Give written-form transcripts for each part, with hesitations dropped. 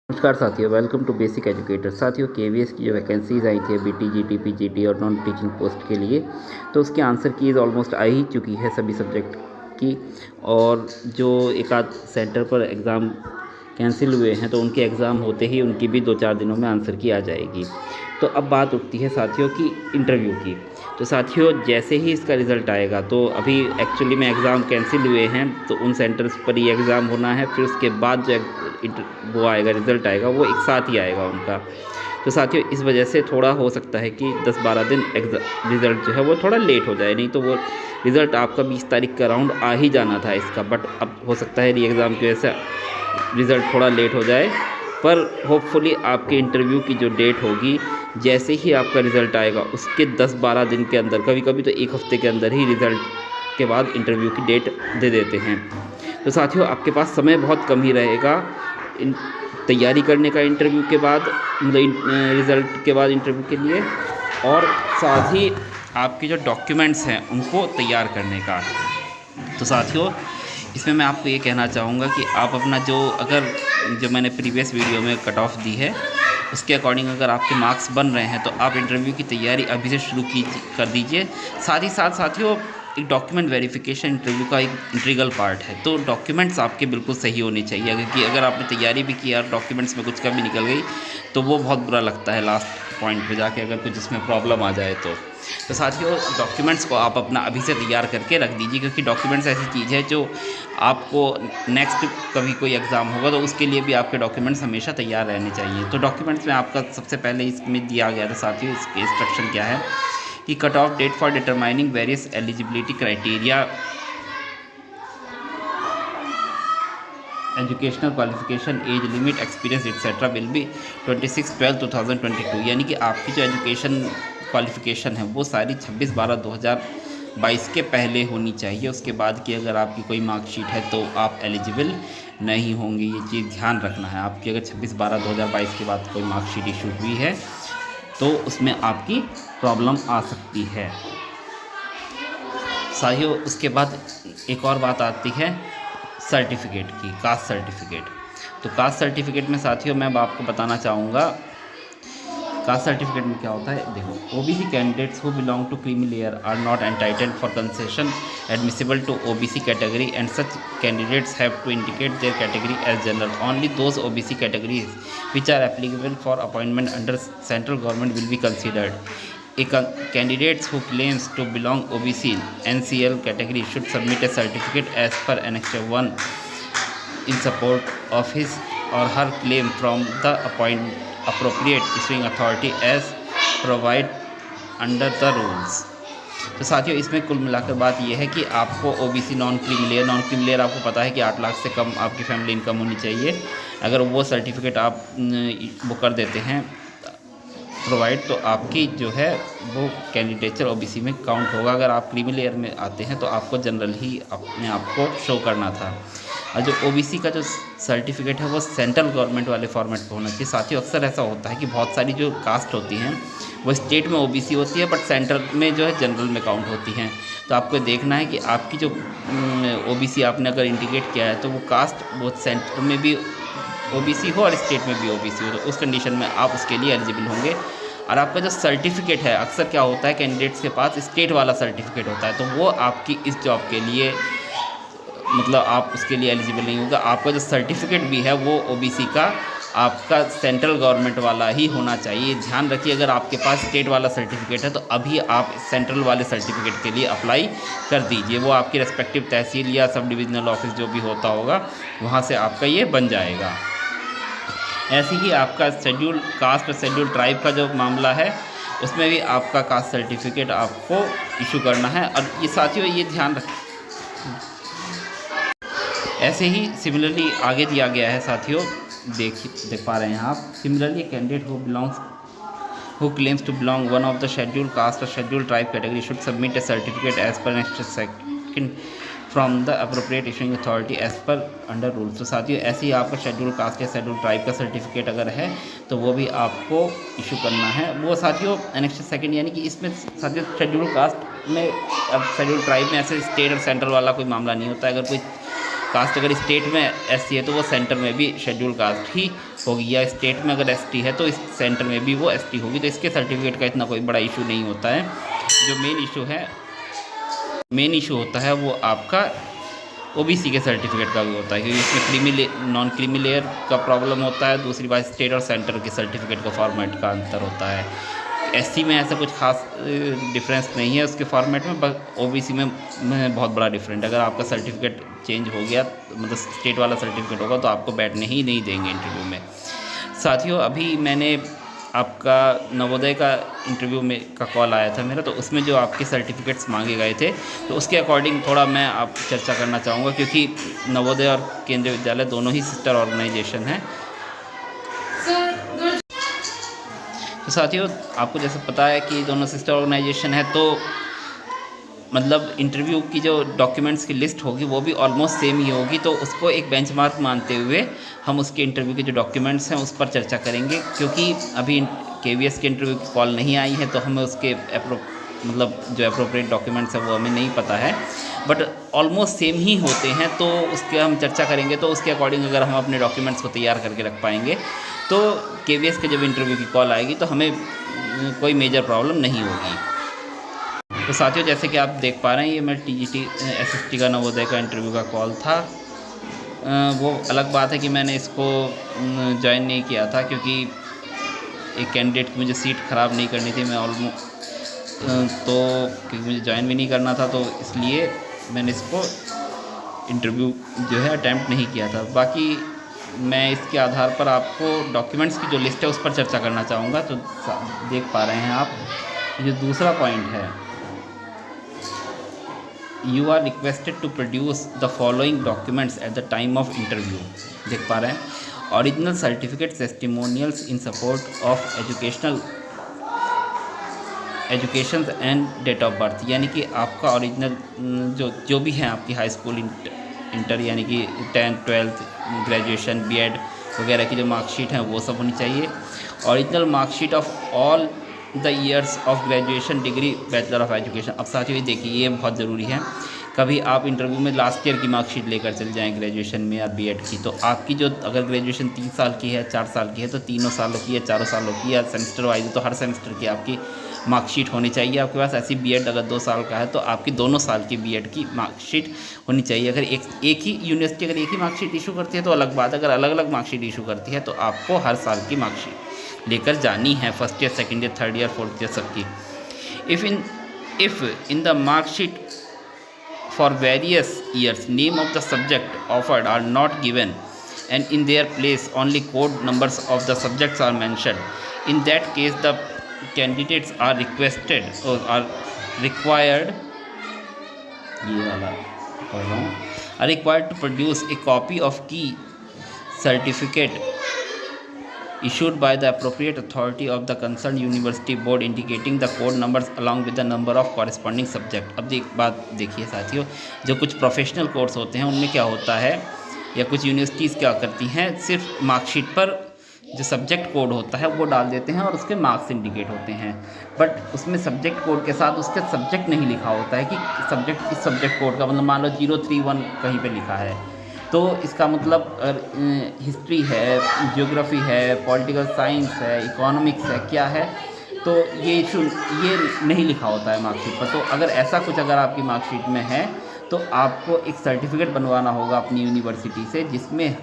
नमस्कार साथियों, welcome to basic educator. साथियों, केवीएस की जो वैकेंसीज़ आई थी बीटीजी, टीपीजीटी और नॉन टीचिंग पोस्ट के लिए, तो उसके आंसर कीज़ ऑलमोस्ट आ ही चुकी है सभी सब्जेक्ट की। और जो एक आध सेंटर पर एग्ज़ाम कैंसिल हुए हैं तो उनके एग्ज़ाम होते ही उनकी भी 2-4 दिनों में आंसर की आ जाएगी। तो अब बात उठती है साथियों की इंटरव्यू की। तो साथियों, जैसे ही इसका रिज़ल्ट आएगा, तो अभी एक्चुअली में एग्ज़ाम कैंसिल हुए हैं तो उन सेंटर्स पर ही एग्ज़ाम होना है। फिर उसके बाद जो वो आएगा, रिज़ल्ट आएगा, वो एक साथ ही आएगा उनका। तो साथियों, इस वजह से थोड़ा हो सकता है कि 10-12 दिन रिज़ल्ट जो है वो थोड़ा लेट हो जाए। नहीं तो वो रिज़ल्ट आपका 20 तारीख का राउंड आ ही जाना था इसका, बट अब हो सकता है री एग्ज़ाम की वजह से रिज़ल्ट थोड़ा लेट हो जाए। पर होपफुली आपके इंटरव्यू की जो डेट होगी, जैसे ही आपका रिज़ल्ट आएगा उसके 10-12 दिन के अंदर, कभी कभी तो 1 हफ़्ते के अंदर ही रिज़ल्ट के बाद इंटरव्यू की डेट दे देते हैं। तो साथियों, आपके पास समय बहुत कम ही रहेगा तैयारी करने का इंटरव्यू के बाद, मतलब रिज़ल्ट के बाद इंटरव्यू के लिए, और साथ ही आपके जो डॉक्यूमेंट्स हैं उनको तैयार करने का। तो साथियों, इसमें मैं आपको ये कहना चाहूँगा कि आप अपना जो मैंने प्रीवियस वीडियो में कट ऑफ दी है उसके अकॉर्डिंग अगर आपके मार्क्स बन रहे हैं तो आप इंटरव्यू की तैयारी अभी से शुरू कर दीजिए। साथ ही साथ साथियों, एक डॉक्यूमेंट वेरिफिकेशन इंटरव्यू का एक इंटीग्रल पार्ट है। तो डॉक्यूमेंट्स आपके बिल्कुल सही होने चाहिए, क्योंकि अगर आपने तैयारी भी की और डॉक्यूमेंट्स में कुछ कमी निकल गई तो वो बहुत बुरा लगता है लास्ट पॉइंट पे जाके, अगर कुछ इसमें प्रॉब्लम आ जाए तो साथियों, डॉक्यूमेंट्स को आप अपना अभी से तैयार करके रख दीजिए, क्योंकि डॉक्यूमेंट्स ऐसी चीज़ है जो आपको नेक्स्ट कभी कोई एग्ज़ाम होगा तो उसके लिए भी आपके डॉक्यूमेंट्स हमेशा तैयार रहने चाहिए। तो डॉक्यूमेंट्स में आपका सबसे पहले इसमें दिया गया था साथियों, इसके इंस्ट्रक्शन क्या है कि cut off date for determining various eligibility criteria, educational qualification, age limit, experience etcetera will be 26/12/2022। यानी कि आपकी जो एजुकेशन क्वालिफिकेशन है वो सारी 26/12/2022 के पहले होनी चाहिए। उसके बाद की अगर आपकी कोई मार्कशीट है तो आप एलिजिबल नहीं होंगे। ये चीज़ ध्यान रखना है। आपकी अगर 26/12/2022 के बाद कोई मार्कशीट इशू हुई है तो उसमें आपकी प्रॉब्लम आ सकती है। साथियों, उसके बाद एक और बात आती है सर्टिफिकेट की, कास्ट सर्टिफिकेट। तो कास्ट सर्टिफिकेट में साथियों मैं आपको बताना चाहूँगा कास्ट सर्टिफिकेट में क्या होता है। देखो, OBC candidates who belong to creamy layer are not entitled for concession admissible to OBC category and such candidates have to indicate their category as general. Only those OBC categories which are applicable for appointment under central government will be considered. Candidates who claims to belong OBC NCL category should submit a certificate as per Annexure 1 in support of his or her claim from the appropriate issuing authority as provide under the rules. तो साथियों, इसमें कुल मिलाकर बात यह है कि आपको ओबीसी नॉन क्रीमी लेयर आपको पता है कि 8 लाख से कम आपकी फैमिली इनकम होनी चाहिए। अगर वो सर्टिफिकेट आप वो कर देते हैं प्रोवाइड, तो आपकी जो है वो कैंडिडेचर ओबीसी में काउंट होगा। अगर आप क्रीमी लेयर में आते हैं तो आपको जनरल ही अपने आप को शो करना था। और जो ओबीसी का जो सर्टिफिकेट है वो सेंट्रल गवर्नमेंट वाले फॉर्मेट पे होना चाहिए। साथियों, अक्सर ऐसा होता है कि बहुत सारी जो कास्ट होती हैं वो स्टेट में ओबीसी होती है बट सेंट्रल में जो है जनरल में काउंट होती हैं। तो आपको देखना है कि आपकी जो ओबीसी आपने अगर इंडिकेट किया है तो वो कास्ट वो सेंटर में भी ओबीसी हो और स्टेट में भी ओबीसी हो, तो उस कंडीशन में आप उसके लिए एलिजिबल होंगे। और आपका जो सर्टिफिकेट है, अक्सर क्या होता है कैंडिडेट्स के पास स्टेट वाला सर्टिफिकेट होता है, तो वो आपकी इस जॉब के लिए मतलब आप उसके लिए एलिजिबल नहीं होगा। आपका जो सर्टिफिकेट भी है वो ओबीसी का आपका सेंट्रल गवर्नमेंट वाला ही होना चाहिए। ध्यान रखिए, अगर आपके पास स्टेट वाला सर्टिफिकेट है तो अभी आप सेंट्रल वाले सर्टिफिकेट के लिए अप्लाई कर दीजिए। वो आपकी रेस्पेक्टिव तहसील या सब डिविजनल ऑफिस जो भी होता होगा वहाँ से आपका ये बन जाएगा। ऐसे ही आपका शेड्यूल कास्ट और शेड्यूल ट्राइब का जो मामला है उसमें भी आपका कास्ट सर्टिफिकेट आपको इशू करना है। और ये साथियों, ये ध्यान रखें। ऐसे ही सिमिलरली आगे दिया गया है साथियों, देख पा रहे हैं आप। Similarly candidate who claims to belong one of the scheduled caste or scheduled tribe category should submit a certificate as per Annexure 2 from the appropriate issuing authority as per under rules। तो साथियों, ऐसे ही आपका schedule caste या schedule tribe का certificate अगर है तो वो भी आपको इशू करना है। वो साथियों Annexure 2, यानी कि इसमें साथियों शेड्यूल कास्ट में अब शेड्यूल ट्राइब में ऐसे स्टेट और सेंट्रल वाला कोई मामला नहीं होता है। अगर कोई कास्ट अगर स्टेट में SC है तो वो सेंटर में भी शेड्यूल कास्ट ही होगी, या स्टेट में अगर ST है तो इस सेंटर में भी वो ST होगी। तो इसके सर्टिफिकेट का इतना कोई बड़ा इशू नहीं होता है। जो मेन इशू होता है वो आपका OBC के सर्टिफिकेट का भी होता है, क्योंकि इसमें नॉन क्रीमी लेयर का प्रॉब्लम होता है। दूसरी बात स्टेट और सेंटर के सर्टिफिकेट का फॉर्मेट का अंतर होता है। SC में ऐसा कुछ खास डिफरेंस नहीं है उसके फॉर्मेट में, बस OBC में बहुत बड़ा डिफरेंट है। अगर आपका सर्टिफिकेट चेंज हो गया, मतलब स्टेट वाला सर्टिफिकेट होगा, तो आपको बैठने ही नहीं देंगे इंटरव्यू में। साथियों, अभी मैंने आपका नवोदय का इंटरव्यू में का कॉल आया था मेरा, तो उसमें जो आपके सर्टिफिकेट्स मांगे गए थे, तो उसके अकॉर्डिंग थोड़ा मैं आप चर्चा करना चाहूँगा, क्योंकि नवोदय और केंद्रीय विद्यालय दोनों ही सिस्टर ऑर्गेनाइजेशन हैं। तो साथियों, आपको जैसे पता है कि दोनों सिस्टर ऑर्गेनाइजेशन है, तो मतलब इंटरव्यू की जो डॉक्यूमेंट्स की लिस्ट होगी वो भी ऑलमोस्ट सेम ही होगी। तो उसको एक बेंचमार्क मानते हुए हम उसके इंटरव्यू के जो डॉक्यूमेंट्स हैं उस पर चर्चा करेंगे, क्योंकि अभी KVS के इंटरव्यू की कॉल नहीं आई है, तो हमें उसके मतलब जो अप्रोप्रिएट डॉक्यूमेंट्स हैं वो हमें नहीं पता है, बट ऑलमोस्ट सेम ही होते हैं। तो उसके हम चर्चा करेंगे, तो उसके अकॉर्डिंग अगर हम अपने डॉक्यूमेंट्स को तैयार करके रख पाएंगे, तो KVS के जब इंटरव्यू की कॉल आएगी तो हमें कोई मेजर प्रॉब्लम नहीं होगी। तो साथियों, जैसे कि आप देख पा रहे हैं, ये मैं TGT SST का नवोदय का इंटरव्यू का कॉल था। वो अलग बात है कि मैंने इसको ज्वाइन नहीं किया था, क्योंकि एक कैंडिडेट की मुझे सीट ख़राब नहीं करनी थी, मैं तो क्योंकि मुझे ज्वाइन भी नहीं करना था, तो इसलिए मैंने इसको इंटरव्यू जो है अटैम्प्ट नहीं किया था। बाकी मैं इसके आधार पर आपको डॉक्यूमेंट्स की जो लिस्ट है उस पर चर्चा करना चाहूँगा। तो देख पा रहे हैं आप, जो दूसरा पॉइंट है, you are requested to produce the following documents at the time of interview. देख पा रहे हैं, original certificate testimonials in support of education and date of birth, यानी कि आपका ओरिजिनल जो भी है आपकी हाई स्कूल इंटर यानी कि 10th 12th ग्रेजुएशन BEd वगैरह की जो मार्कशीट है वो सब होनी चाहिए। Original marksheet of all the years of graduation degree bachelor of education. अब साथियों, ये देखिए, ये बहुत ज़रूरी है। कभी आप इंटरव्यू में लास्ट ईयर की मार्कशीट लेकर चल जाएँ ग्रेजुएशन में या BEd की, तो आपकी जो अगर ग्रेजुएशन 3 साल की है, 4 साल की है, तो 3 सालों की या 4 सालों की, या सेमेस्टर वाइज तो हर सेमेस्टर की आपकी मार्कशीट होनी चाहिए आपके पास। ऐसी BEd अगर 2 साल का है तो आपकी दोनों साल की BEd की मार्कशीट होनी चाहिए। अगर एक ही यूनिवर्सिटी अगर एक ही मार्कशीट इशू करती है तो अलग बात, अगर अलग अलग मार्कशीट इशू करती है तो आपको हर साल की मार्कशीट लेकर जानी है, first year, second year, third year, fourth year सबकी। If in the marksheet for various years name of the subject offered are not given and in their place only code numbers of the subjects are mentioned, in that case the candidates are requested or are required to produce a copy of key certificate issued by the appropriate authority of the concerned university board indicating the code numbers along with the number of corresponding subject। अब बात देखिए साथियों, जो कुछ professional course होते हैं उनमें क्या होता है, या कुछ यूनिवर्सिटीज़ क्या करती हैं, सिर्फ मार्कशीट पर जो सब्जेक्ट कोड होता है वो डाल देते हैं और उसके मार्क्स इंडिकेट होते हैं, बट उसमें सब्जेक्ट कोड के साथ उसके सब्जेक्ट नहीं लिखा होता है कि सब्जेक्ट इस सब्जेक्ट कोड का, मतलब मान लो 031 कहीं पे लिखा है, तो इसका मतलब हिस्ट्री है, ज्योग्राफी है, पॉलिटिकल साइंस है, इकोनॉमिक्स है, क्या है, तो ये नहीं लिखा होता है मार्कशीट पर। तो अगर ऐसा कुछ अगर आपकी मार्कशीट में है तो आपको एक सर्टिफिकेट बनवाना होगा अपनी यूनिवर्सिटी से, जिसमें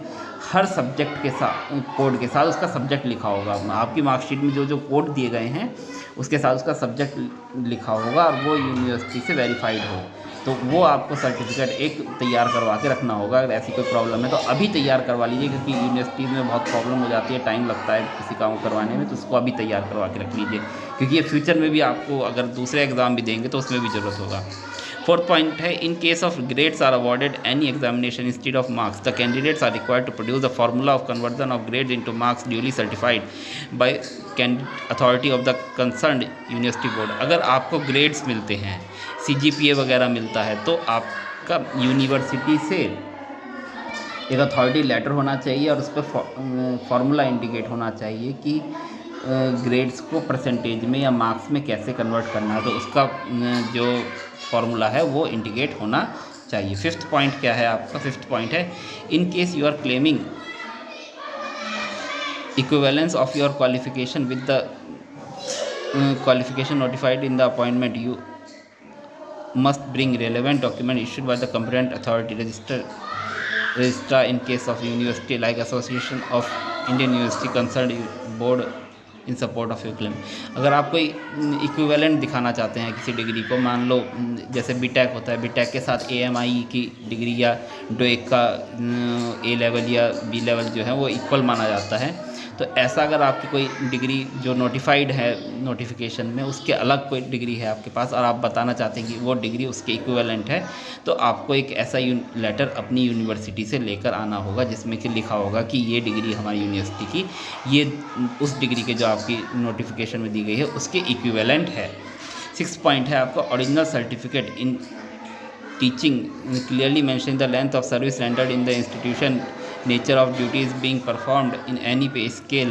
हर सब्जेक्ट के साथ कोड के साथ उसका सब्जेक्ट लिखा होगा। आपकी मार्कशीट में जो कोड दिए गए हैं उसके साथ उसका सब्जेक्ट लिखा होगा और वो यूनिवर्सिटी से वेरीफाइड हो, तो वो आपको सर्टिफिकेट एक तैयार करवा के रखना होगा। अगर ऐसी कोई प्रॉब्लम है तो अभी तैयार करवा लीजिए, क्योंकि यूनिवर्सिटीज़ में बहुत प्रॉब्लम हो जाती है, टाइम लगता है किसी काम करवाने में, तो उसको अभी तैयार करवा के रख लीजिए, क्योंकि ये फ्यूचर में भी आपको अगर दूसरे एग्ज़ाम भी देंगे तो उसमें भी ज़रूरत होगा। फोर्थ पॉइंट है, in case of grades are awarded any examination instead of marks the candidates are required to produce the formula of conversion of grades into marks duly certified by authority of the concerned university board. अगर आपको grades मिलते हैं, CGPA वगैरह मिलता है, तो आपका university से एक अथॉरिटी लेटर होना चाहिए और उस पर फॉर्मूला इंडिकेट होना चाहिए कि ग्रेड्स को परसेंटेज में या मार्क्स में कैसे कन्वर्ट करना है, तो उसका जो फॉर्मूला है वो इंडिकेट होना चाहिए। फिफ्थ पॉइंट क्या है आपका? फिफ्थ पॉइंट है in case you are claiming equivalence of your qualification with the qualification notified in the appointment, you must bring relevant document issued by the competent authority registrar in case of university like Association of Indian University concerned board in support of your claim. अगर आप कोई equivalent दिखाना चाहते हैं किसी degree को, मान लो जैसे बीटेक होता है, बीटेक के साथ AMI की डिग्री या डोएक का A लेवल या B लेवल जो है वो इक्वल माना जाता है, तो ऐसा अगर आपकी कोई डिग्री जो नोटिफाइड है नोटिफिकेशन में, उसके अलग कोई डिग्री है आपके पास और आप बताना चाहते हैं कि वो डिग्री उसके इक्विवेलेंट है, तो आपको एक ऐसा लेटर अपनी यूनिवर्सिटी से लेकर आना होगा जिसमें कि लिखा होगा कि ये डिग्री हमारी यूनिवर्सिटी की, ये उस डिग्री के जो आपकी नोटिफिकेशन में दी गई है उसके इक्विवेलेंट है। 6 पॉइंट है आपका original certificate in teaching clearly mention the length of service rendered in the institution, nature of duties being performed in any pay scale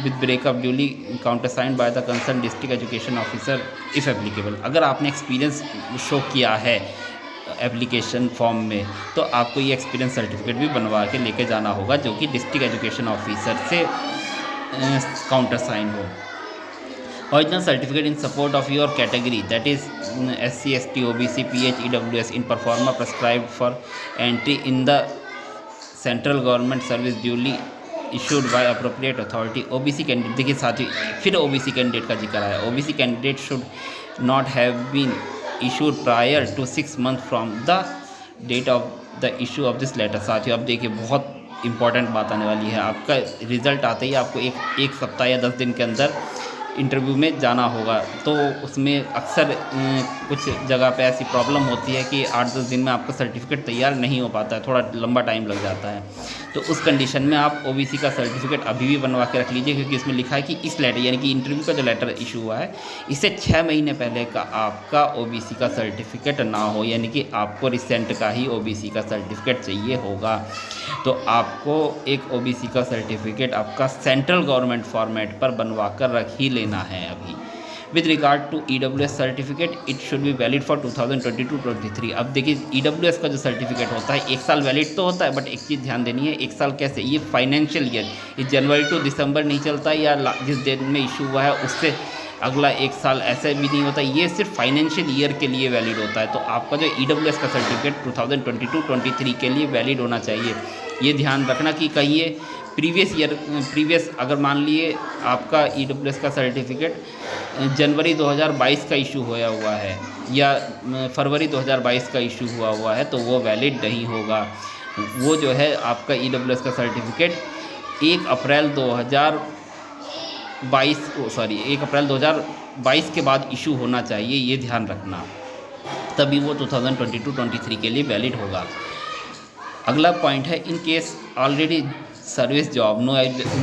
with breakup duly countersigned by the concerned district education officer if applicable। अगर आपने experience show किया है application form में तो आपको ये experience certificate भी बनवा के लेके जाना होगा जो कि डिस्ट्रिक्ट एजुकेशन ऑफिसर से काउंटर साइन हो। Original certificate in support of your category, that is SC, ST, OBC, PH, EWS in performa prescribed for entry in the central government service duly issued by appropriate authority. OBC candidate, देखिए साथी फिर OBC candidate का जिक्र आया। OBC candidate should not have been issued prior to 6 months from the date of the issue of this letter. साथियों अब देखिए बहुत इंपॉर्टेंट बात आने वाली है। आपका रिज़ल्ट आते ही आपको एक सप्ताह या 10 दिन के अंदर इंटरव्यू में जाना होगा, तो उसमें अक्सर कुछ जगह पे ऐसी प्रॉब्लम होती है कि 8-10 दिन में आपका सर्टिफिकेट तैयार नहीं हो पाता है, थोड़ा लंबा टाइम लग जाता है। तो उस कंडीशन में आप OBC का सर्टिफिकेट अभी भी बनवा के रख लीजिए, क्योंकि इसमें लिखा है कि इस लेटर यानी कि इंटरव्यू का जो लेटर इशू हुआ है इससे 6 महीने पहले का आपका OBC का सर्टिफिकेट ना हो, यानी कि आपको रिसेंट का ही OBC का सर्टिफिकेट चाहिए होगा। तो आपको एक OBC का सर्टिफिकेट आपका सेंट्रल गवर्नमेंट फॉर्मेट पर बनवा कर रख ही लेना है अभी। With regard to EWS certificate, it should be valid for 2022-23। अब देखिए EWS का जो सर्टिफिकेट होता है 1 साल वैलिड तो होता है, बट एक चीज़ ध्यान देनी है, 1 साल कैसे, ये फाइनेंशियल ईयर, ये जनवरी टू दिसंबर नहीं चलता, या जिस दिन में इशू हुआ है उससे अगला 1 साल ऐसे भी नहीं होता, ये सिर्फ फाइनेंशियल ईयर के लिए वैलिड होता है। तो आपका जो EWS का सर्टिफिकेट 2022-23 के लिए वैलिड होना चाहिए। ये ध्यान रखना कि कहीं ये प्रीवियस अगर मान लिए आपका EWS का सर्टिफिकेट जनवरी 2022 का इशू होया हुआ है या फरवरी 2022 का इशू हुआ है तो वो वैलिड नहीं होगा। वो जो है आपका EWS का सर्टिफिकेट 1 अप्रैल 2022 के बाद इशू होना चाहिए, ये ध्यान रखना, तभी वो 2022-23 के लिए वैलिड होगा। अगला पॉइंट है in case already service job, no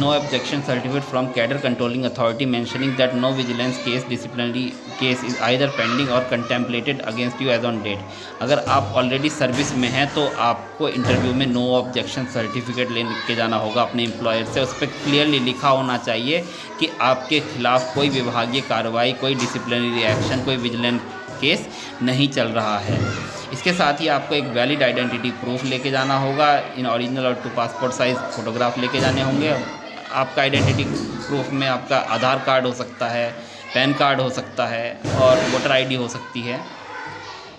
objection certificate from cadre controlling authority mentioning that no vigilance case disciplinary case is either pending और contemplated against you as on date. अगर आप ऑलरेडी सर्विस में हैं तो आपको interview में no objection certificate लेके जाना होगा अपने एम्प्लॉयर से। उस पर क्लियरली लिखा होना चाहिए कि आपके खिलाफ कोई विभागीय कार्रवाई, कोई डिसिप्लिनरी एक्शन, कोई विजिलेंस केस नहीं चल रहा है। इसके साथ ही आपको एक वैलिड आइडेंटिटी प्रूफ लेके जाना होगा। इन ओरिजिनल और 2 पासपोर्ट साइज़ फ़ोटोग्राफ लेके जाने होंगे। आपका आइडेंटिटी प्रूफ में आपका आधार कार्ड हो सकता है, पैन कार्ड हो सकता है और वोटर ID हो सकती है,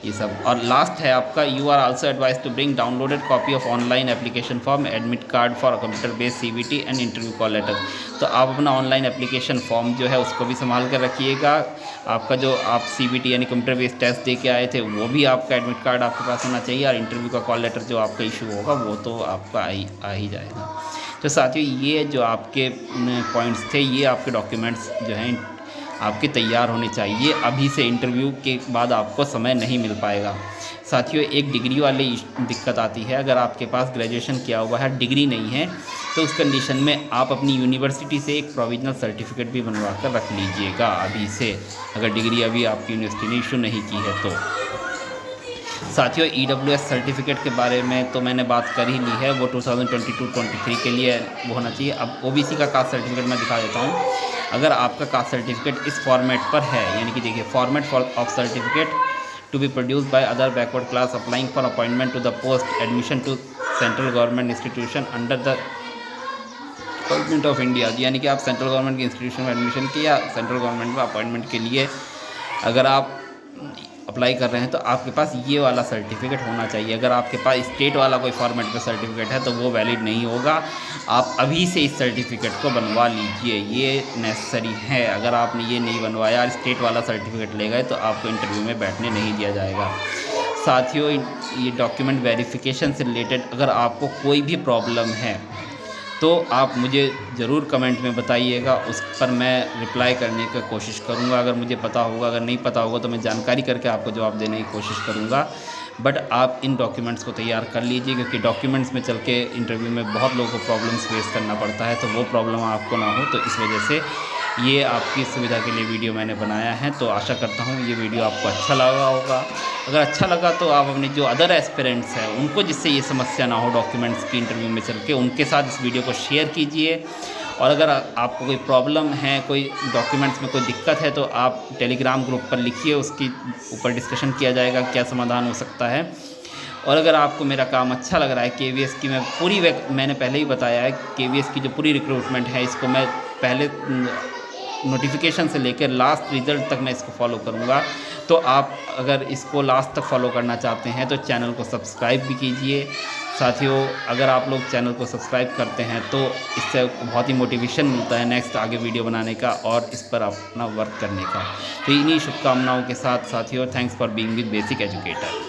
ये सब। और लास्ट है आपका you are also advise to bring downloaded copy of online application form, admit card for computer based CBT and interview call letter. तो आप अपना ऑनलाइन एप्लीकेशन फॉर्म जो है उसको भी संभाल कर रखिएगा। आपका जो आप CBT यानी कंप्यूटर बेस्ड टेस्ट दे के आए थे वो भी आपका एडमिट कार्ड आपके पास होना चाहिए, और इंटरव्यू का कॉल लेटर जो आपका इशू होगा वो तो आपका आ ही जाएगा। तो साथियों ये जो आपके पॉइंट्स थे, ये आपके डॉक्यूमेंट्स जो हैं आपके तैयार होने चाहिए। अभी से इंटरव्यू के बाद आपको समय नहीं मिल पाएगा। साथियों एक डिग्री वाली दिक्कत आती है, अगर आपके पास ग्रेजुएशन किया हुआ है, डिग्री नहीं है, तो उस कंडीशन में आप अपनी यूनिवर्सिटी से एक प्रोविजनल सर्टिफिकेट भी बनवा कर रख लीजिएगा अभी से, अगर डिग्री अभी आपकी यूनिवर्सिटी ने इशू नहीं की है तो। साथियों EWS सर्टिफिकेट के बारे में तो मैंने बात कर ही ली है, वो 2022-23 के लिए वो होना चाहिए। अब OBC का कास्ट सर्टिफिकेट मैं दिखा देता हूँ। अगर आपका कास्ट सर्टिफिकेट इस फॉर्मेट पर है, यानी कि देखिए format of certificate to be produced by other backward class applying for appointment to the post admission to central government institution under the government of India. यानी कि आप सेंट्रल गवर्नमेंट के इंस्टीट्यूशन में एडमिशन किया, सेंट्रल गवर्नमेंट में appointment के लिए अगर आप अप्लाई कर रहे हैं तो आपके पास ये वाला सर्टिफिकेट होना चाहिए। अगर आपके पास स्टेट वाला कोई फॉर्मेट में सर्टिफिकेट है तो वो वैलिड नहीं होगा। आप अभी से इस सर्टिफिकेट को बनवा लीजिए, ये नेसेसरी है। अगर आपने ये नहीं बनवाया, स्टेट वाला सर्टिफिकेट ले गए तो आपको इंटरव्यू में बैठने नहीं दिया जाएगा। साथियों, ये डॉक्यूमेंट वेरिफिकेशन से रिलेटेड अगर आपको कोई भी प्रॉब्लम है तो आप मुझे ज़रूर कमेंट में बताइएगा, उस पर मैं रिप्लाई करने की कोशिश करूँगा। अगर मुझे पता होगा, अगर नहीं पता होगा तो मैं जानकारी करके आपको जवाब देने की कोशिश करूँगा। बट आप इन डॉक्यूमेंट्स को तैयार कर लीजिए, क्योंकि डॉक्यूमेंट्स में चल के इंटरव्यू में बहुत लोगों को प्रॉब्लम्स फेस करना पड़ता है, तो वो प्रॉब्लम आपको ना हो। तो इस वजह से ये आपकी सुविधा के लिए वीडियो मैंने बनाया है। तो आशा करता हूँ ये वीडियो आपको अच्छा लगा होगा। अगर अच्छा लगा तो आप अपने जो अदर एस्पिरेंट्स हैं उनको, जिससे ये समस्या ना हो डॉक्यूमेंट्स की इंटरव्यू में चल के, उनके साथ इस वीडियो को शेयर कीजिए। और अगर आपको कोई प्रॉब्लम है, कोई डॉक्यूमेंट्स में कोई दिक्कत है, तो आप टेलीग्राम ग्रुप पर लिखिए, उसकी ऊपर डिस्कशन किया जाएगा क्या समाधान हो सकता है। और अगर आपको मेरा काम अच्छा लग रहा है, KVS की मैंने पहले ही बताया है, KVS की जो पूरी रिक्रूटमेंट है इसको मैं पहले नोटिफिकेशन से लेकर लास्ट रिज़ल्ट तक मैं इसको फॉलो करूँगा। तो आप अगर इसको लास्ट तक फॉलो करना चाहते हैं तो चैनल को सब्सक्राइब भी कीजिए। साथियों, अगर आप लोग चैनल को सब्सक्राइब करते हैं तो इससे बहुत ही मोटिवेशन मिलता है नेक्स्ट आगे वीडियो बनाने का और इस पर अपना वर्क करने का। तो इन्हीं शुभकामनाओं के साथ साथियों, thanks for being with basic educator.